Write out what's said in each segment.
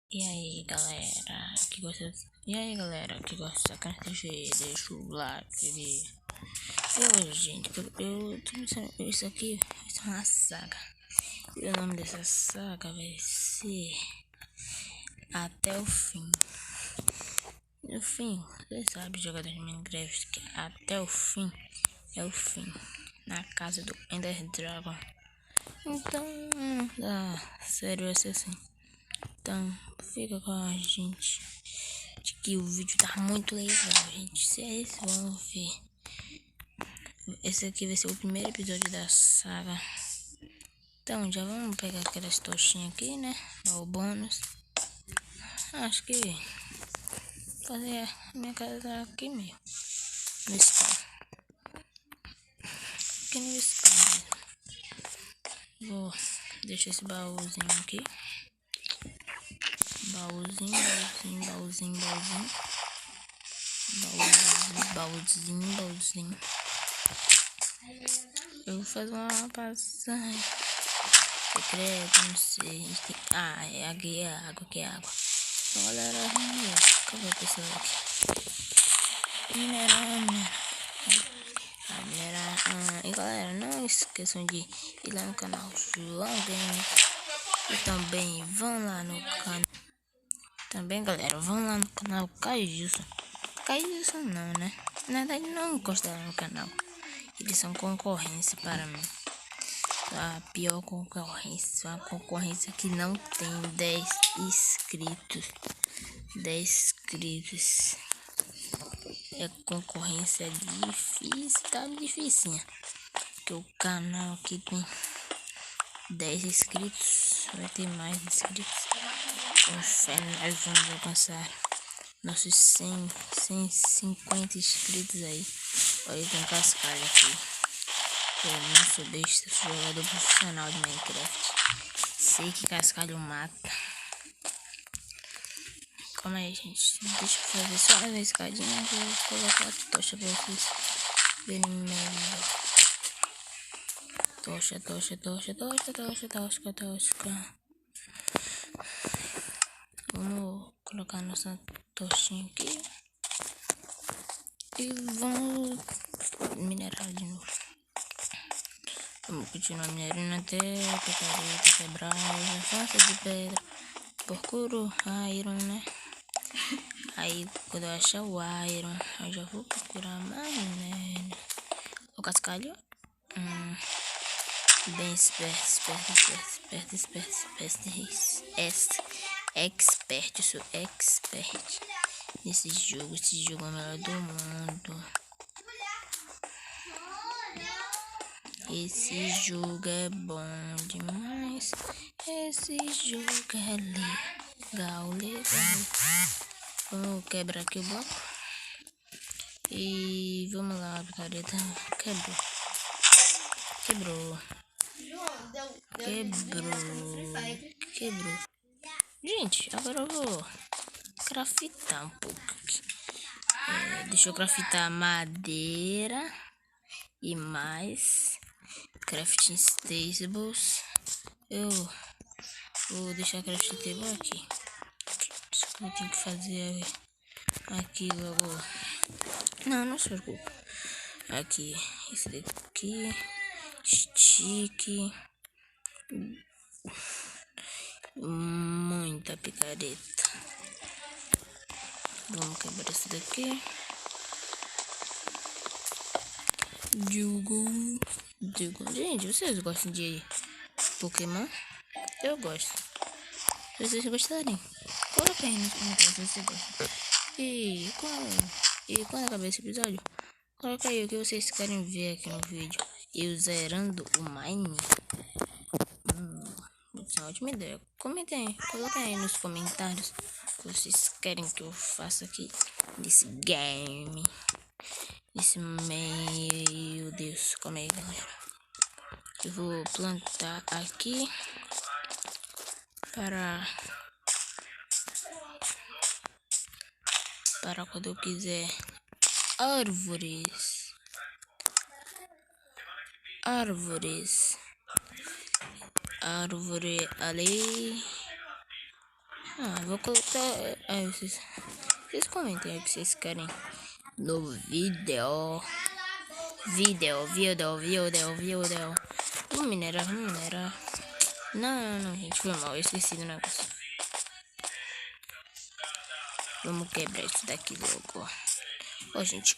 E aí galera que gosta da carne TV, deixa o like. E hoje, gente, eu tô pensando, isso aqui vai ser uma saga. E o nome dessa saga vai ser Até o Fim. No fim, você sabe, jogador de Minecraft, que até o fim é o fim. Na casa do Ender Dragon. Então, sério, vai ser assim. Então, fica com a gente. De que o vídeo tá muito legal, gente. Se é esse, vamos ver. Esse aqui vai ser o primeiro episódio da saga. Então, já vamos pegar aquelas toxinhas aqui, né? O bônus. Acho que fazer a minha casa aqui mesmo. No spawn. Aqui no spawn. Vou deixar esse baúzinho aqui. Baúzinho. Eu vou fazer uma passagem secreta, não sei. É água, que é água. Então, galera, cadê a pessoa aqui? Minerar. E galera, não esqueçam de ir lá no canal João Games. E também vão lá no canal. Também, galera, vão lá no canal Caijilson. Caijilson não, né? Na verdade, não encostaram no canal. Eles são concorrência para mim. A pior concorrência. Uma concorrência que não tem 10 inscritos. 10 inscritos. É concorrência difícil, tá dificinha. Porque o canal aqui tem 10 inscritos. Vai ter mais inscritos. Com fé, nós vamos alcançar nossos 150 inscritos aí. Olha, tem cascalho aqui. Eu não sou besta, sou jogador profissional de Minecraft. Sei que cascalho mata. Calma aí, gente. Deixa eu fazer só uma escadinha. Que eu vou colocar a tocha pra vocês verem melhor. Tocha. Vamos colocar nossa tochinha aqui. E vamos minerar de novo. Vamos continuar minerando até a picareta quebrar. Faça de pedra. Procuro iron, né? Aí quando eu achar o iron, eu já vou procurar mais minério. O cascalho. Bem esperto. Expert, eu sou expert nesse jogo. Esse jogo é o melhor do mundo. Esse jogo é bom demais. Esse jogo é legal. Vamos quebrar aqui o bloco. E vamos lá, a picareta quebrou. Gente, agora eu vou craftar um pouco aqui. Deixa eu craftar madeira e mais crafting stables. Eu vou deixar crafting table aqui. Isso que eu tenho que fazer aqui logo. Não se preocupe. Aqui, esse daqui. Stick. Muita picareta. Vamos quebrar esse daqui. Digo. Gente, vocês gostam de Pokémon? Eu gosto. Se vocês gostarem, coloca aí nos comentários se vocês gostam. E quando acabar esse episódio, coloca aí o que vocês querem ver aqui no vídeo. Eu zerando o Mine. Isso é uma ótima ideia. Comentem aí, coloquem aí nos comentários o que vocês querem que eu faça aqui nesse game. Meu Deus, calma aí, galera. Eu vou plantar aqui para quando eu quiser árvores. Árvore ali. Vou colocar. Aí vocês comentem aí o que vocês querem no vídeo. Vídeo. Vamos minerar. Não, gente, foi mal, eu esqueci do negócio. Vamos quebrar isso daqui logo, ó. Gente,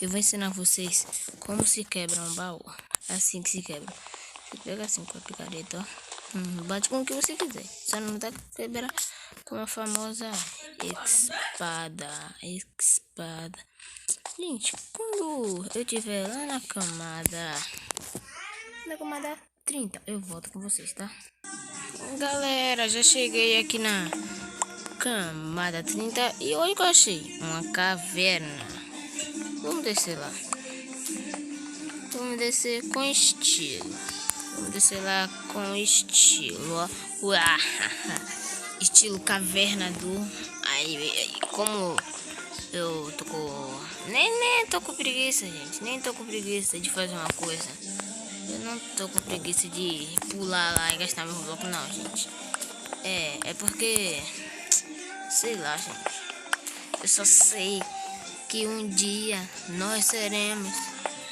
eu vou ensinar vocês como se quebra um baú. Assim que se quebra. Você pega assim com a picareta, ó. Bate com o que você quiser. Só não dá pra quebrar com a famosa espada. Gente, quando eu tiver lá na camada 30, eu volto com vocês, tá? Galera, já cheguei aqui na camada 30 e olha o que eu achei. Uma caverna. Vamos descer lá. Vamos descer com estilo. Vamos descer lá com estilo, ó. Estilo caverna do... Aí, como eu tô com... Nem tô com preguiça, gente. Nem tô com preguiça de fazer uma coisa. Eu não tô com preguiça de pular lá e gastar meu bloco, não, gente. É porque... Sei lá, gente. Eu só sei que um dia nós seremos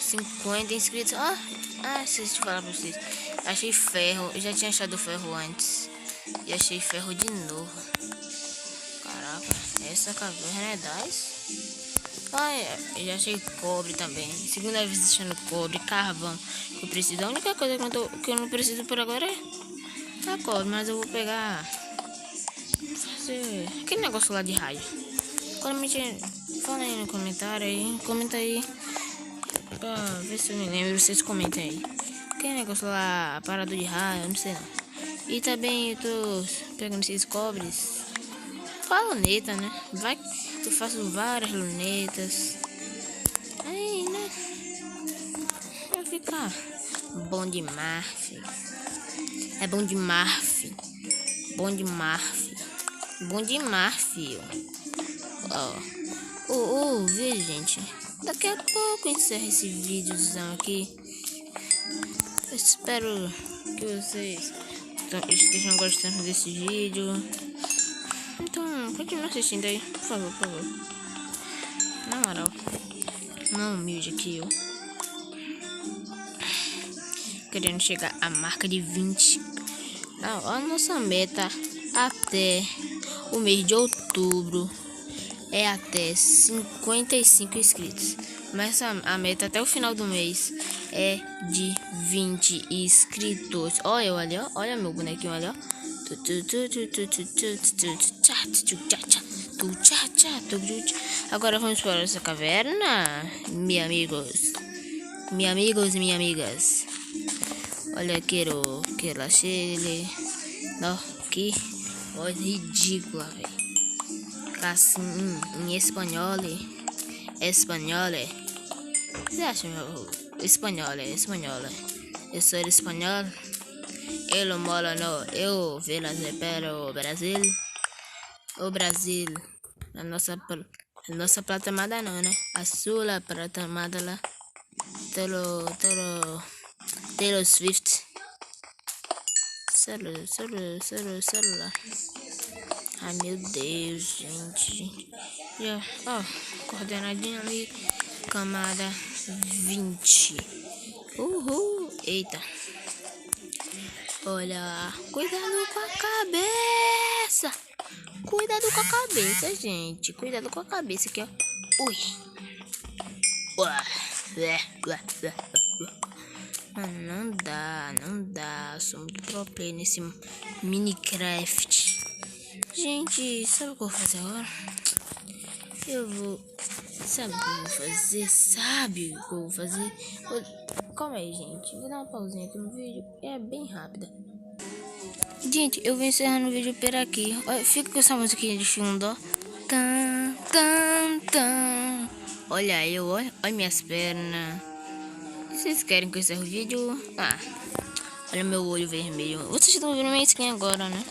50 inscritos. Deixa eu falar pra vocês. Achei ferro. Eu já tinha achado ferro antes. E achei ferro de novo. Caraca, essa caverna é 10. Eu já achei cobre também. Segunda vez achando cobre, carvão. Que eu preciso. A única coisa que eu não preciso por agora é a cobre. Mas eu vou pegar. Aquele negócio lá de raio. Fala aí no comentário aí. Comenta aí. Pra ver se eu me lembro. Vocês comentem aí. Aquele negócio lá, parado de raio, não sei não. E também eu tô pegando esses cobres. Com a luneta, né? Vai que eu faço várias lunetas. Aí, né? Vai ficar bom demais, filho. É bom demais, filho. Bom demais, filho. Viu, gente? Daqui a pouco eu encerro esse vídeozão aqui. Eu espero que vocês estejam gostando desse vídeo. Então, continue assistindo aí, por favor. Na moral, não humilde aqui, eu querendo chegar à marca de 20. A nossa meta até o mês de outubro é até 55 inscritos. Mas a meta até o final do mês é de 20 inscritos. Olha eu ali, ó. Olha meu bonequinho ali, ó. Agora vamos para essa caverna, meus amigos. Minha amigas. Olha, quero achei. Não, que voz ridícula, velho. Assim, em espanhol. Você acha, meu? Espanhol. Eu sou espanhol. Eu moro no pero Brasil. O Brasil. A nossa platamada não, né? A sua platamada lá. Taylor Swift. Celular. Ai, meu Deus, gente. Coordenadinha ali. Camada 20. Eita. Olha. Cuidado com a cabeça. Gente. Cuidado com a cabeça aqui, ó. Ui. Não dá. Sou muito pro player nesse Minecraft. Gente, sabe o que eu vou fazer agora? Sabe o que eu vou fazer? Calma aí, gente. Vou dar uma pausinha aqui no vídeo. É bem rápida. Gente, eu vou encerrando o vídeo por aqui. Fica com essa musiquinha de fundo, ó. Olha olha minhas pernas. Vocês querem que eu encerre o vídeo? Olha meu olho vermelho. Vocês estão vendo minha skin agora, né?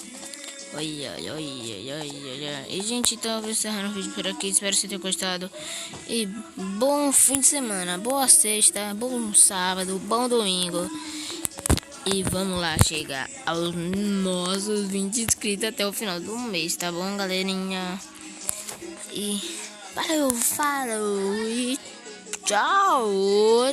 Olha. E, gente, então eu vou encerrando o vídeo por aqui. Espero que vocês tenham gostado. E bom fim de semana. Boa sexta. Bom sábado. Bom domingo. E vamos lá chegar aos nossos 20 inscritos até o final do mês, tá bom, galerinha? E valeu, falou e tchau!